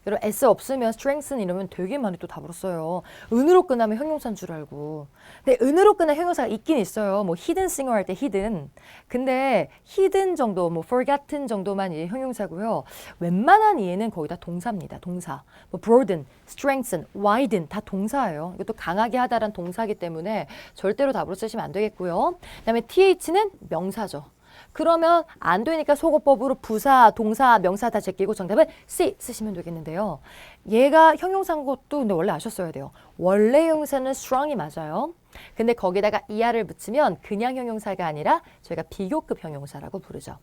Speaker 1: 여러분 S 없으면 strengthen 이러면 되게 많이 또 답을 써요. 은으로 끝나면 형용사인 줄 알고. 근데 은으로 끝난 형용사가 있긴 있어요. 뭐 hidden singer 할 때 hidden. 근데 hidden 정도, 뭐 forgotten 정도만 이제 형용사고요. 웬만한 이해는 거의 다 동사입니다. 동사. 뭐 broaden, strengthen, widen 다 동사예요. 이것도 강하게 하다란 동사이기 때문에 절대로 답으로 쓰시면 안 되겠고요. 그다음에 th는 명사죠. 그러면 안 되니까 속어법으로 부사, 동사, 명사 다 제끼고 정답은 C 쓰시면 되겠는데요. 얘가 형용사인 것도 근데 원래 아셨어야 돼요. 원래 형용사는 strong이 맞아요. 근데 거기다가 ER을 붙이면 그냥 형용사가 아니라 저희가 비교급 형용사라고 부르죠.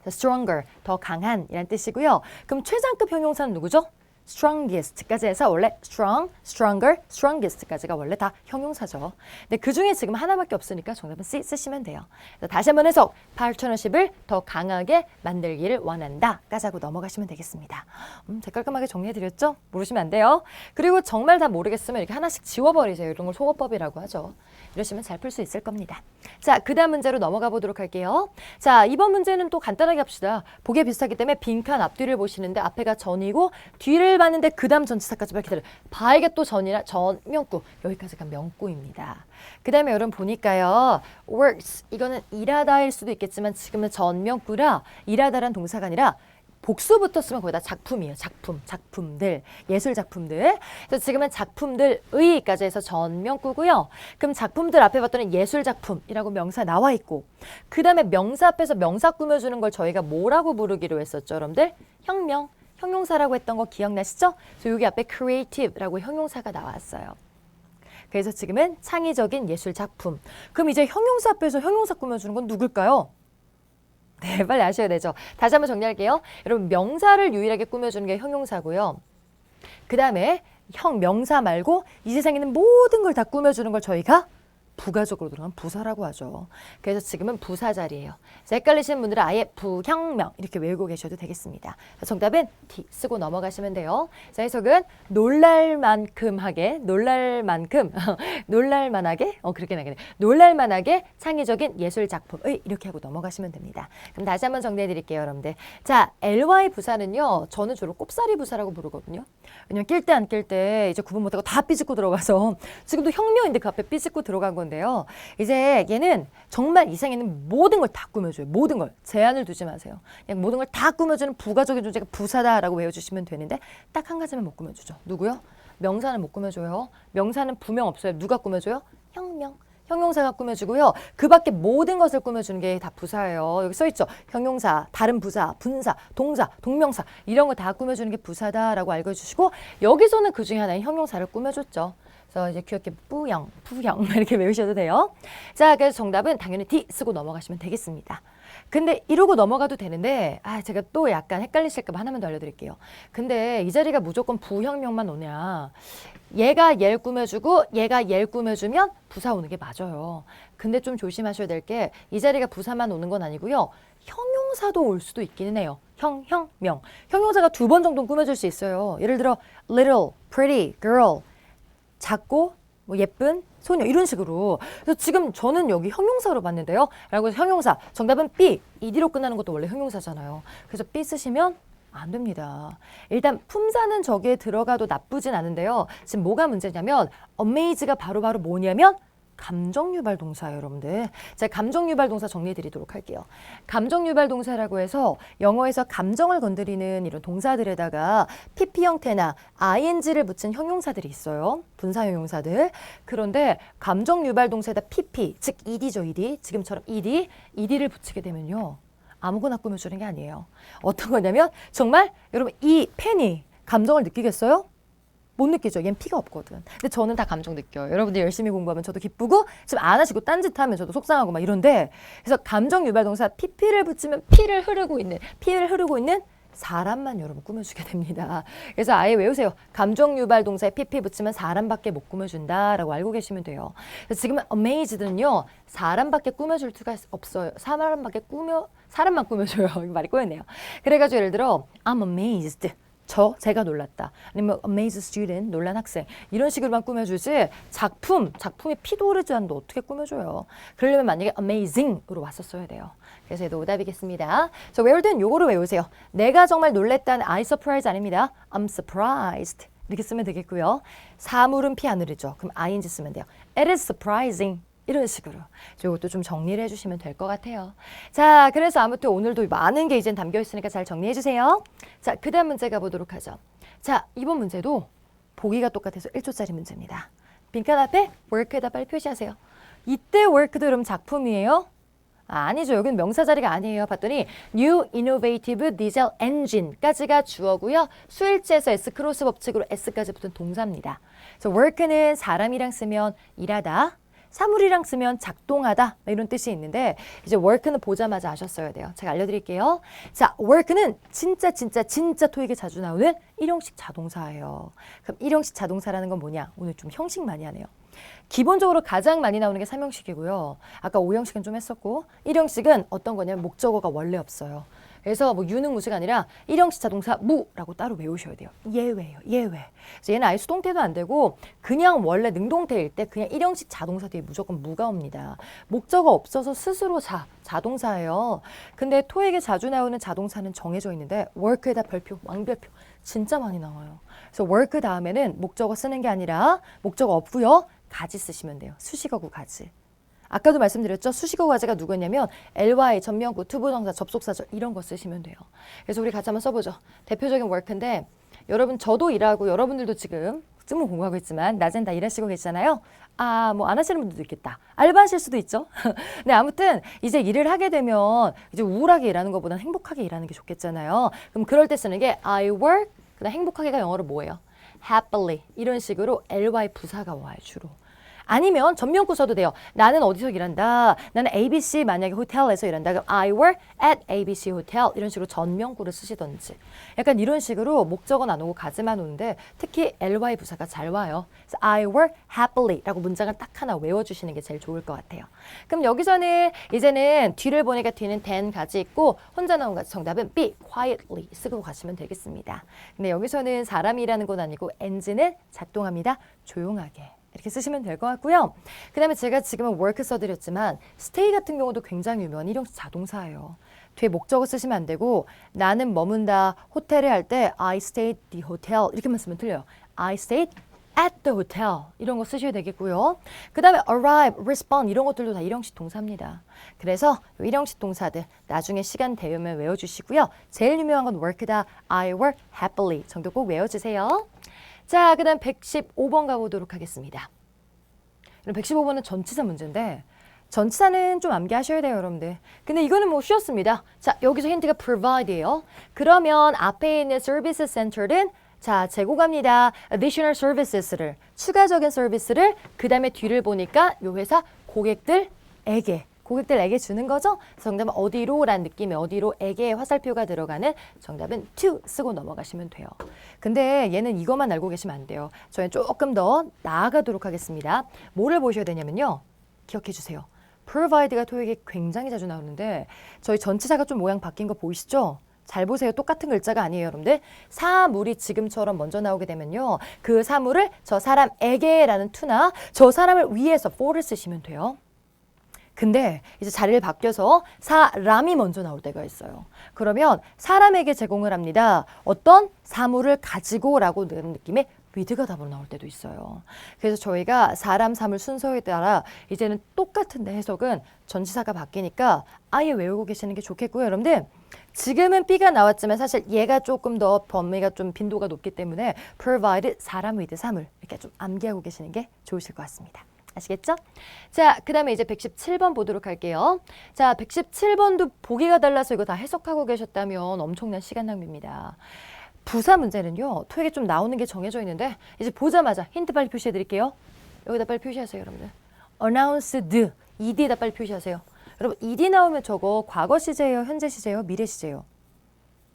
Speaker 1: stronger, 더 강한 이란 뜻이고요. 그럼 최상급 형용사는 누구죠? strongest까지 해서 원래 strong, stronger, strongest까지가 원래 다 형용사죠. 근데 그중에 지금 하나밖에 없으니까 정답은 C 쓰시면 돼요. 다시 한번 해석. 파트너십을 더 강하게 만들기를 원한다까지 하고 넘어가시면 되겠습니다. 깔끔하게 정리해드렸죠? 모르시면 안 돼요. 그리고 정말 다 모르겠으면 이렇게 하나씩 지워버리세요. 이런 걸 속어법이라고 하죠. 이러시면 잘 풀 수 있을 겁니다. 자, 그 다음 문제로 넘어가 보도록 할게요. 자, 이번 문제는 또 간단하게 합시다. 보기에 비슷하기 때문에 빈칸 앞뒤를 보시는데 앞에가 전이고 뒤를 봤는데 그 다음 전치사까지 밝히더라. 바에게 또 전이라 전명구. 여기까지가 명구입니다. 그 다음에 여러분 보니까요. works. 이거는 일하다일 수도 있겠지만 지금은 전명구라 일하다란 동사가 아니라 복수 붙었으면 거의 다 작품이에요. 작품들, 예술 작품들. 그래서 지금은 작품들의까지 해서 전명구고요. 그럼 작품들 앞에 봤더니 예술 작품이라고 명사 나와 있고 그 다음에 명사 앞에서 명사 꾸며주는 걸 저희가 뭐라고 부르기로 했었죠, 여러분들? 혁명, 형용사라고 했던 거 기억나시죠? 그래서 여기 앞에 creative라고 형용사가 나왔어요. 그래서 지금은 창의적인 예술 작품. 그럼 이제 형용사 앞에서 형용사 꾸며주는 건 누굴까요? 네, 빨리 아셔야 되죠. 다시 한번 정리할게요. 여러분 명사를 유일하게 꾸며주는 게 형용사고요. 그 다음에 명사 말고 이 세상에 있는 모든 걸 다 꾸며주는 걸 저희가 부가적으로 들어간 부사라고 하죠. 그래서 지금은 부사 자리예요. 헷갈리시는 분들은 아예 부형명 이렇게 외우고 계셔도 되겠습니다. 정답은 D 쓰고 넘어가시면 돼요. 자, 해석은 놀랄만큼하게 놀랄만하게 그렇게 나겠네. 놀랄만하게 창의적인 예술 작품의 이렇게 하고 넘어가시면 됩니다. 그럼 다시 한번 정리해 드릴게요, 여러분들. 자, ly 부사는요. 저는 주로 꼽사리 부사라고 부르거든요. 왜냐면 낄 때 안 낄 때 이제 구분 못하고 다 삐집고 들어가서 지금도 혁명인데 그 앞에 삐집고 들어간 건데요. 이제 얘는 정말 이 세상에 있는 모든 걸 다 꾸며줘요. 모든 걸. 제한을 두지 마세요. 그냥 모든 걸 다 꾸며주는 부가적인 존재가 부사다라고 외워주시면 되는데 딱 한 가지만 못 꾸며주죠. 누구요? 명사는 못 꾸며줘요. 명사는 부명 없어요. 누가 꾸며줘요? 혁명. 형용사가 꾸며주고요. 그 밖에 모든 것을 꾸며주는 게 다 부사예요. 여기 써있죠. 형용사, 다른 부사, 분사, 동사, 동명사 이런 거 다 꾸며주는 게 부사다라고 알고 해주시고 여기서는 그 중에 하나인 형용사를 꾸며줬죠. 그래서 이제 귀엽게 뿌영, 푸영 이렇게 외우셔도 돼요. 자, 그래서 정답은 당연히 D 쓰고 넘어가시면 되겠습니다. 근데 이러고 넘어가도 되는데 제가 또 약간 헷갈리실까 봐 하나만 더 알려드릴게요. 근데 이 자리가 무조건 부형명만 오냐. 얘가 얘를 꾸며주고 얘가 얘를 꾸며주면 부사 오는 게 맞아요. 근데 좀 조심하셔야 될 게 이 자리가 부사만 오는 건 아니고요. 형용사도 올 수도 있기는 해요. 명. 형용사가 2번 정도는 꾸며줄 수 있어요. 예를 들어 little, pretty, girl, 작고 뭐 예쁜 소녀 이런 식으로. 그래서 지금 저는 여기 형용사로 봤는데요. 라고 해서 형용사 정답은 B, ed로 끝나는 것도 원래 형용사잖아요. 그래서 B 쓰시면 안 됩니다. 일단 품사는 저기에 들어가도 나쁘진 않은데요. 지금 뭐가 문제냐면 amaze가 바로바로 뭐냐면 감정유발 동사예요, 여러분들. 제가 감정유발 동사 정리해 드리도록 할게요. 감정유발 동사라고 해서 영어에서 감정을 건드리는 이런 동사들에다가 PP 형태나 ing를 붙인 형용사들이 있어요. 분사 형용사들. 그런데 감정유발 동사에다 PP, 즉 ed죠, ed. 지금처럼 ed를 붙이게 되면요. 아무거나 꾸며주는 게 아니에요. 어떤 거냐면 정말 여러분 이 펜이 감정을 느끼겠어요? 못 느끼죠. 얘는 피가 없거든. 근데 저는 다 감정 느껴요. 여러분들 열심히 공부하면 저도 기쁘고 지금 안 하시고 딴짓하면 저도 속상하고 막 이런데 그래서 감정 유발 동사 PP를 붙이면 피를 흐르고 있는 사람만 여러분 꾸며주게 됩니다. 그래서 아예 외우세요. 감정 유발 동사에 PP 붙이면 사람밖에 못 꾸며준다라고 알고 계시면 돼요. 그래서 지금 amazed는요. 사람밖에 꾸며줄 수가 없어요. 사람만 꾸며줘요. 말이 꼬였네요. 그래가지고 예를 들어 I'm amazed. 제가 놀랐다. 아니면 amazed student, 놀란 학생. 이런 식으로만 꾸며주지 작품에 피도 흐르지 않는데 어떻게 꾸며줘요. 그러려면 만약에 amazing으로 왔었어야 돼요. 그래서 얘도 오답이겠습니다. 저 외울 땐 요거를 외우세요. 내가 정말 놀랬다는 I surprise 아닙니다. I'm surprised. 이렇게 쓰면 되겠고요. 사물은 피 안 흐르죠. 그럼 ing 쓰면 돼요. It is surprising. 이런 식으로 이것도 좀 정리를 해주시면 될 것 같아요. 자, 그래서 아무튼 오늘도 많은 게 이제 담겨 있으니까 잘 정리해 주세요. 자, 그 다음 문제 가보도록 하죠. 자, 이번 문제도 보기가 똑같아서 1초짜리 문제입니다. 빈칸 앞에 work에다 빨리 표시하세요. 이때 work도 여러분 작품이에요? 아니죠. 여기는 명사 자리가 아니에요. 봤더니 New Innovative Diesel Engine까지가 주어고요. 수일제에서 S 크로스 법칙으로 S까지 붙은 동사입니다. 그래서 work는 사람이랑 쓰면 일하다. 사물이랑 쓰면 작동하다 이런 뜻이 있는데 이제 work는 보자마자 아셨어야 돼요. 제가 알려드릴게요. 자, work는 진짜 토익에 자주 나오는 일형식 자동사예요. 그럼 일형식 자동사라는 건 뭐냐? 오늘 좀 형식 많이 하네요. 기본적으로 가장 많이 나오는 게 3형식이고요. 아까 5형식은 좀 했었고 1형식은 어떤 거냐면 목적어가 원래 없어요. 그래서 뭐 유능무수가 아니라 일형식 자동사 무라고 따로 외우셔야 돼요. 예외예요. 예외. 그래서 얘는 아예 수동태도 안 되고 그냥 원래 능동태일 때 그냥 일형식 자동사 뒤에 무조건 무가 옵니다. 목적어 없어서 스스로 자동사예요. 근데 토익에 자주 나오는 자동사는 정해져 있는데 work에다 별표, 왕별표 진짜 많이 나와요. 그래서 work 다음에는 목적어 쓰는 게 아니라 목적어 없고요. 가지 쓰시면 돼요. 수식어구 가지. 아까도 말씀드렸죠. 수식어 가지가 누구냐면 ly, 전명구, 투부정사, 접속사절 이런 거 쓰시면 돼요. 그래서 우리 같이 한번 써보죠. 대표적인 work인데 여러분 저도 일하고 여러분들도 지금 쓸모 공부하고 있지만 낮엔 다 일하시고 계시잖아요. 뭐 안 하시는 분들도 있겠다. 알바하실 수도 있죠. 근데 아무튼 이제 일을 하게 되면 이제 우울하게 일하는 것보다는 행복하게 일하는 게 좋겠잖아요. 그럼 그럴 때 쓰는 게 I work, 그다음 행복하게가 영어로 뭐예요? happily 이런 식으로 ly 부사가 와요 주로. 아니면 전명구 써도 돼요. 나는 어디서 일한다. 나는 ABC 만약에 호텔에서 일한다. 그럼 I work at ABC hotel 이런 식으로 전명구를 쓰시던지. 약간 이런 식으로 목적어는 안 오고 가지만 오는데 특히 ly 부사가 잘 와요. 그래서 I work happily 라고 문장을 딱 하나 외워주시는 게 제일 좋을 것 같아요. 그럼 여기서는 이제는 뒤를 보니까 뒤는 than 가지 있고 혼자 나온 가지 정답은 B, quietly 쓰고 가시면 되겠습니다. 근데 여기서는 사람이라는 건 아니고 engine은 작동합니다. 조용하게. 이렇게 쓰시면 될 것 같고요. 그 다음에 제가 지금은 work 써드렸지만 stay 같은 경우도 굉장히 유명한 일형식 자동사예요. 뒤에 목적어 쓰시면 안 되고 나는 머문다 호텔에 할 때 I stayed the hotel 이렇게만 쓰면 틀려요. I stayed at the hotel 이런 거 쓰셔야 되겠고요. 그 다음에 arrive, respond 이런 것들도 다 일형식 동사입니다. 그래서 일형식 동사들 나중에 시간 되면 외워주시고요. 제일 유명한 건 work다. I work happily 정도 꼭 외워주세요. 자, 그 다음 115번 가보도록 하겠습니다. 115번은 전치사 문제인데 전치사는 좀 암기하셔야 돼요, 여러분들. 근데 이거는 뭐 쉬웠습니다. 자, 여기서 힌트가 provide예요. 그러면 앞에 있는 service center는 자, 제공합니다. additional services를, 추가적인 서비스를 그 다음에 뒤를 보니까 요 회사 고객들에게 주는 거죠. 정답은 어디로라는 느낌의 어디로에게 화살표가 들어가는 정답은 to 쓰고 넘어가시면 돼요. 근데 얘는 이것만 알고 계시면 안 돼요. 저희는 조금 더 나아가도록 하겠습니다. 뭐를 보셔야 되냐면요. 기억해 주세요. provide가 토익에 굉장히 자주 나오는데 저희 전치사가 좀 모양 바뀐 거 보이시죠? 잘 보세요. 똑같은 글자가 아니에요, 여러분들. 사물이 지금처럼 먼저 나오게 되면요. 그 사물을 저 사람에게라는 to나 저 사람을 위해서 for를 쓰시면 돼요. 근데 이제 자리를 바뀌어서 사람이 먼저 나올 때가 있어요. 그러면 사람에게 제공을 합니다. 어떤 사물을 가지고라고 는 느낌의 with가 답으로 나올 때도 있어요. 그래서 저희가 사람, 사물 순서에 따라 이제는 똑같은데 해석은 전치사가 바뀌니까 아예 외우고 계시는 게 좋겠고요. 여러분들 지금은 B가 나왔지만 사실 얘가 조금 더 범위가 좀 빈도가 높기 때문에 provide, 사람, with, 사물 이렇게 좀 암기하고 계시는 게 좋으실 것 같습니다. 아시겠죠? 자, 그 다음에 이제 117번 보도록 할게요. 자, 117번도 보기가 달라서 이거 다 해석하고 계셨다면 엄청난 시간 낭비입니다. 부사 문제는요. 토익에 좀 나오는 게 정해져 있는데 이제 보자마자 힌트 빨리 표시해 드릴게요. 여기다 빨리 표시하세요, 여러분들. announced, ed에다 빨리 표시하세요. 여러분, ed 나오면 저거 과거 시제예요, 현재 시제예요, 미래 시제예요?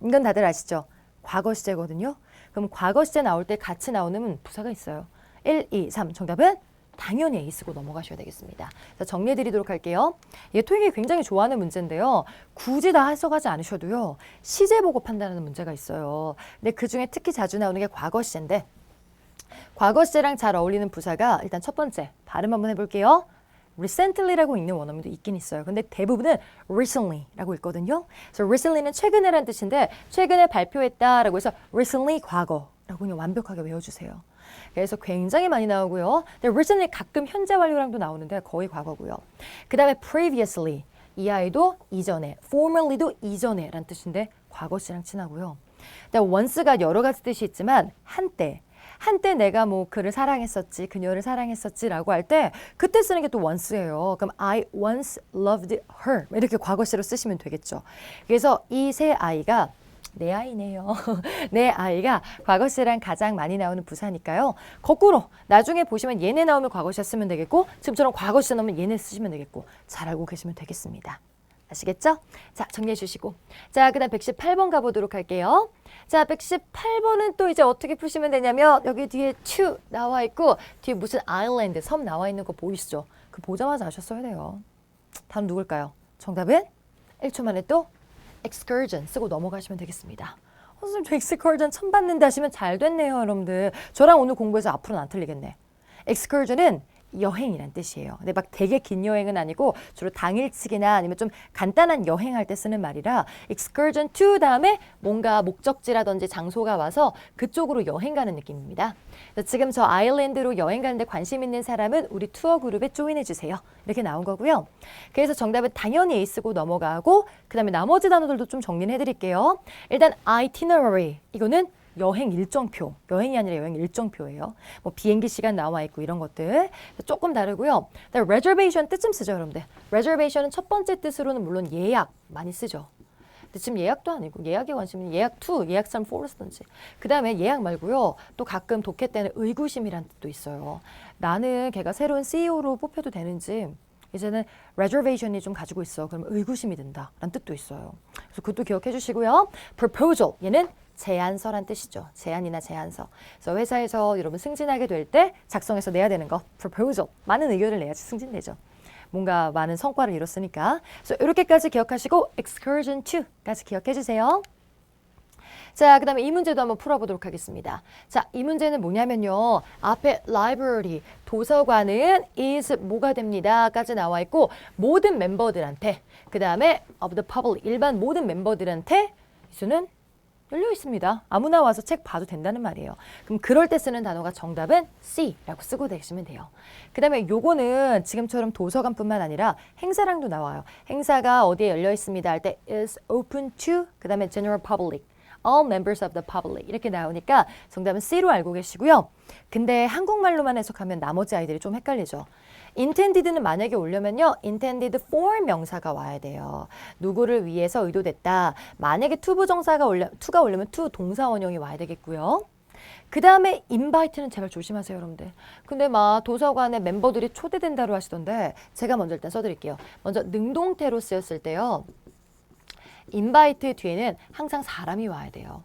Speaker 1: 이건 다들 아시죠? 과거 시제거든요. 그럼 과거 시제 나올 때 같이 나오는 부사가 있어요. 1, 2, 3. 정답은 당연히 A 쓰고 넘어가셔야 되겠습니다. 자, 정리해 드리도록 할게요. 이게 토익이 굉장히 좋아하는 문제인데요. 굳이 다 해석하지 않으셔도요. 시제 보고 판단하는 문제가 있어요. 근데 그중에 특히 자주 나오는 게 과거 시제인데 과거 시제랑 잘 어울리는 부사가 일단 첫 번째 발음 한번 해볼게요. recently라고 읽는 원어민도 있긴 있어요. 근데 대부분은 recently라고 읽거든요. 그래서 recently는 최근에란 뜻인데 최근에 발표했다라고 해서 recently 과거라고 그냥 완벽하게 외워주세요. 그래서 굉장히 많이 나오고요. 근데 recently 가끔 현재 완료랑도 나오는데 거의 과거고요. 그 다음에 previously 이 아이도 이전에, formerly도 이전에 라는 뜻인데 과거시랑 친하고요. 근데 once가 여러 가지 뜻이 있지만 한때 내가 뭐 그를 사랑했었지, 그녀를 사랑했었지 라고 할 때 그때 쓰는 게 또 once예요. 그럼 I once loved her 이렇게 과거시로 쓰시면 되겠죠. 그래서 이 세 아이가 내 아이네요. 내 아이가 과거시랑 가장 많이 나오는 부사니까요. 거꾸로 나중에 보시면 얘네 나오면 과거시 쓰면 되겠고 지금처럼 과거시 나오면 얘네 쓰시면 되겠고 잘 알고 계시면 되겠습니다. 아시겠죠? 자, 정리해 주시고. 자, 그 다음 118번 가보도록 할게요. 자, 118번은 또 이제 어떻게 푸시면 되냐면 여기 뒤에 to 나와 있고 뒤에 무슨 아일랜드, 섬 나와 있는 거 보이시죠? 그 보자마자 아셨어야 돼요. 다음 누굴까요? 정답은 1초 만에 또 excursion 쓰고 넘어가시면 되겠습니다. 선생님 저 excursion 처음 봤는데 하시면 잘 됐네요, 여러분들. 저랑 오늘 공부해서 앞으로는 안 틀리겠네. excursion은 여행이란 뜻이에요. 근데 막 되게 긴 여행은 아니고 주로 당일치기나 아니면 좀 간단한 여행할 때 쓰는 말이라 excursion to 다음에 뭔가 목적지라든지 장소가 와서 그쪽으로 여행 가는 느낌입니다. 지금 저 아일랜드로 여행 가는데 관심 있는 사람은 우리 투어 그룹에 조인해 주세요. 이렇게 나온 거고요. 그래서 정답은 당연히 A 쓰고 넘어가고 그 다음에 나머지 단어들도 좀 정리해 드릴게요. 일단 itinerary 이거는 여행 일정표, 여행이 아니라 여행 일정표예요. 뭐 비행기 시간 나와 있고 이런 것들 조금 다르고요. reservation 뜻 좀 쓰죠, 여러분들. reservation은 첫 번째 뜻으로는 물론 예약 많이 쓰죠. 근데 지금 예약도 아니고 예약에 관심 있는 예약 2, 예약 3, 4를 쓰든지. 그 다음에 예약 말고요. 또 가끔 독해 때는 의구심이라는 뜻도 있어요. 나는 걔가 새로운 CEO로 뽑혀도 되는지 이제는 reservation이 좀 가지고 있어. 그럼 의구심이 든다라는 뜻도 있어요. 그래서 그것도 기억해 주시고요. proposal 얘는 제안서란 뜻이죠. 제안이나 제안서. 그래서 회사에서 여러분 승진하게 될 때 작성해서 내야 되는 거 proposal. 많은 의견을 내야지 승진되죠. 뭔가 많은 성과를 이뤘으니까. 그래서 이렇게까지 기억하시고 excursion to까지 기억해 주세요. 자, 그 다음에 이 문제도 한번 풀어보도록 하겠습니다. 자, 이 문제는 뭐냐면요. 앞에 library, 도서관은 is 뭐가 됩니다. 까지 나와 있고 모든 멤버들한테 그 다음에 of the public, 일반 모든 멤버들한테 이수는 열려 있습니다. 아무나 와서 책 봐도 된다는 말이에요. 그럼 그럴 때 쓰는 단어가 정답은 C라고 쓰고 되시면 돼요. 그 다음에 요거는 지금처럼 도서관뿐만 아니라 행사랑도 나와요. 행사가 어디에 열려 있습니다 할 때 is open to 그 다음에 general public, all members of the public 이렇게 나오니까 정답은 C로 알고 계시고요. 근데 한국말로만 해석하면 나머지 아이들이 좀 헷갈리죠. intended는 만약에 오려면요. intended for 명사가 와야 돼요. 누구를 위해서 의도됐다. 만약에 to 부정사가 to가 오려면 to 동사 원형이 와야 되겠고요. 그 다음에 invite는 제발 조심하세요, 여러분들. 근데 막 도서관에 멤버들이 초대된다고 하시던데 제가 먼저 일단 써드릴게요. 먼저 능동태로 쓰였을 때요. invite 뒤에는 항상 사람이 와야 돼요.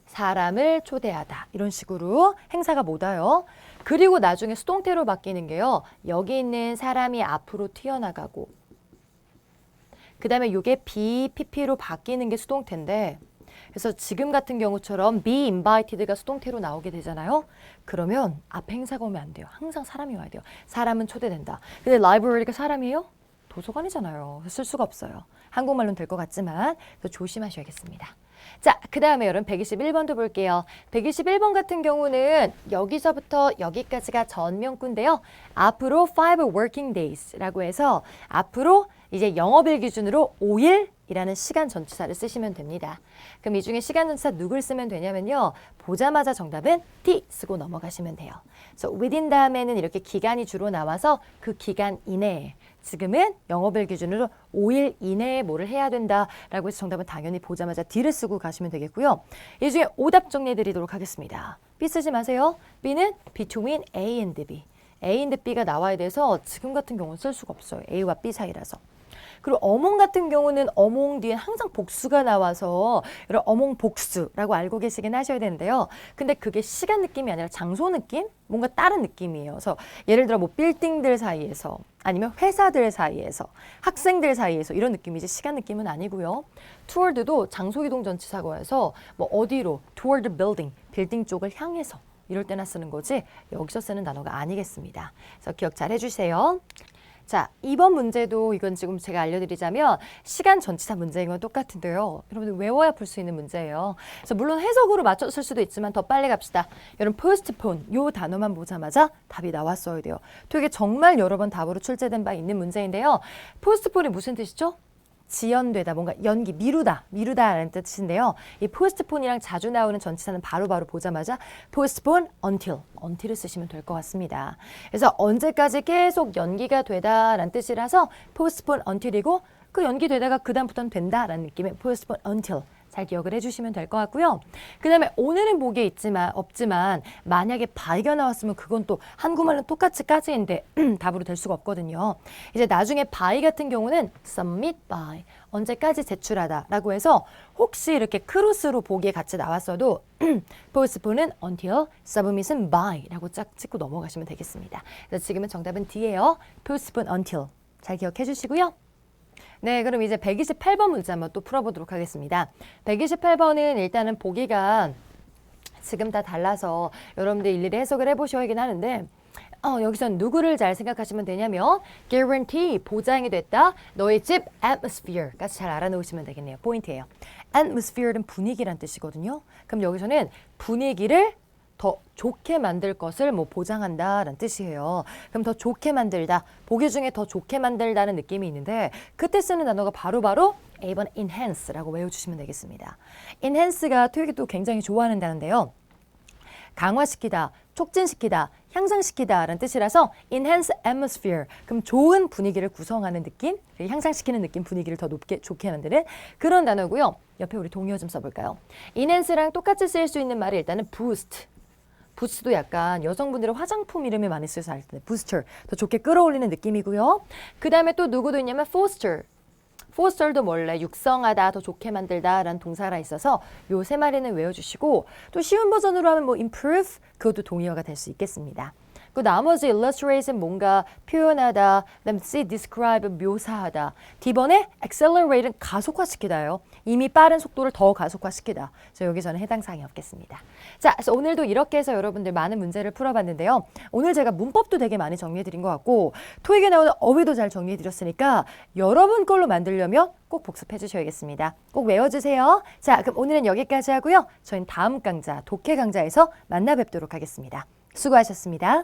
Speaker 1: 사람을 초대하다 이런 식으로 행사가 못 와요. 그리고 나중에 수동태로 바뀌는 게요. 여기 있는 사람이 앞으로 튀어나가고 그 다음에 이게 be, pp로 바뀌는 게 수동태인데 그래서 지금 같은 경우처럼 be invited가 수동태로 나오게 되잖아요. 그러면 앞에 행사가 오면 안 돼요. 항상 사람이 와야 돼요. 사람은 초대된다. 근데 library가 사람이에요? 도서관이잖아요. 쓸 수가 없어요. 한국말로는 될 것 같지만 조심하셔야겠습니다. 자, 그 다음에 여러분 121번도 볼게요. 121번 같은 경우는 여기서부터 여기까지가 전명구인데요. 앞으로 5 working days라고 해서 앞으로 이제 영업일 기준으로 5일이라는 시간 전치사를 쓰시면 됩니다. 그럼 이 중에 시간 전치사 누굴 쓰면 되냐면요. 보자마자 정답은 T 쓰고 넘어가시면 돼요. 그래서 within 다음에는 이렇게 기간이 주로 나와서 그 기간 이내에 지금은 영업일 기준으로 5일 이내에 뭐를 해야 된다라고 해서 정답은 당연히 보자마자 D를 쓰고 가시면 되겠고요. 이 중에 오답 정리해 드리도록 하겠습니다. B 쓰지 마세요. B는 between A and B. A and B가 나와야 돼서 지금 같은 경우는 쓸 수가 없어요. A와 B 사이라서. 그리고 어몽 같은 경우는 어몽 뒤에 항상 복수가 나와서 이런 어몽 복수라고 알고 계시긴 하셔야 되는데요. 근데 그게 시간 느낌이 아니라 장소 느낌? 뭔가 다른 느낌이에요. 그래서 예를 들어 뭐 빌딩들 사이에서 아니면 회사들 사이에서 학생들 사이에서 이런 느낌이지 시간 느낌은 아니고요. toward도 장소 이동 전치사고 해서 뭐 어디로 toward the building, 빌딩 쪽을 향해서 이럴 때나 쓰는 거지 여기서 쓰는 단어가 아니겠습니다. 그래서 기억 잘 해주세요. 자, 이번 문제도 이건 지금 제가 알려드리자면 시간 전치사 문제인 건 똑같은데요. 여러분들 외워야 풀 수 있는 문제예요. 그래서 물론 해석으로 맞췄을 수도 있지만 더 빨리 갑시다. 여러분 postpone 요 단어만 보자마자 답이 나왔어야 돼요. 되게 정말 여러 번 답으로 출제된 바 있는 문제인데요. postpone이 무슨 뜻이죠? 지연되다, 뭔가 연기, 미루다라는 뜻인데요. 이 postpone이랑 자주 나오는 전치사는 바로바로 보자마자 postpone until을 쓰시면 될 것 같습니다. 그래서 언제까지 계속 연기가 되다라는 뜻이라서 postpone until이고 그 연기되다가 그 다음부터는 된다라는 느낌의 postpone until 잘 기억을 해주시면 될 것 같고요. 그 다음에 오늘은 보기에 없지만 만약에 by가 나왔으면 그건 또 한국말은 똑같이 까지인데 답으로 될 수가 없거든요. 이제 나중에 by 같은 경우는 submit by, 언제까지 제출하다 라고 해서 혹시 이렇게 크로스로 보기에 같이 나왔어도 postpone은 until, submit은 by 라고 쫙 찍고 넘어가시면 되겠습니다. 그래서 지금은 정답은 D예요. postpone until 잘 기억해 주시고요. 네, 그럼 이제 128번 문제 한번 또 풀어보도록 하겠습니다. 128번은 일단은 보기가 지금 다 달라서 여러분들 일일이 해석을 해보셔야긴 하는데 여기선 누구를 잘 생각하시면 되냐면 guarantee, 보장이 됐다. 너의 집 atmosphere까지 잘 알아놓으시면 되겠네요. 포인트예요. atmosphere는 분위기란 뜻이거든요. 그럼 여기서는 분위기를 더 좋게 만들 것을 뭐 보장한다라는 뜻이에요. 그럼 더 좋게 만들다, 보기 중에 더 좋게 만들다는 느낌이 있는데 그때 쓰는 단어가 바로 A번 enhance라고 외워주시면 되겠습니다. enhance가 토익이 또 굉장히 좋아하는 단어인데요. 강화시키다, 촉진시키다, 향상시키다 라는 뜻이라서 enhance atmosphere, 그럼 좋은 분위기를 구성하는 느낌, 향상시키는 느낌, 분위기를 더 좋게 만드는 그런 단어고요. 옆에 우리 동의어 좀 써볼까요? enhance랑 똑같이 쓰일 수 있는 말이 일단은 boost. 부스도 약간 여성분들의 화장품 이름이 많이 쓰여서 알 텐데 부스터, 더 좋게 끌어올리는 느낌이고요. 그 다음에 또 누구도 있냐면 foster. foster도 원래 육성하다, 더 좋게 만들다 라는 동사가 있어서 요 세 마리는 외워주시고 또 쉬운 버전으로 하면 뭐 improve, 그것도 동의어가 될 수 있겠습니다. 그 나머지 illustrate은 뭔가 표현하다, 그다음 C, describe, 묘사하다. D번에 accelerate은 가속화시키다예요. 이미 빠른 속도를 더 가속화시키다. 그래서 여기서는 해당 사항이 없겠습니다. 자, 그래서 오늘도 이렇게 해서 여러분들 많은 문제를 풀어봤는데요. 오늘 제가 문법도 되게 많이 정리해드린 것 같고 토익에 나오는 어휘도 잘 정리해드렸으니까 여러분 걸로 만들려면 꼭 복습해 주셔야겠습니다. 꼭 외워주세요. 자, 그럼 오늘은 여기까지 하고요. 저희는 다음 강좌, 독해 강좌에서 만나 뵙도록 하겠습니다. 수고하셨습니다.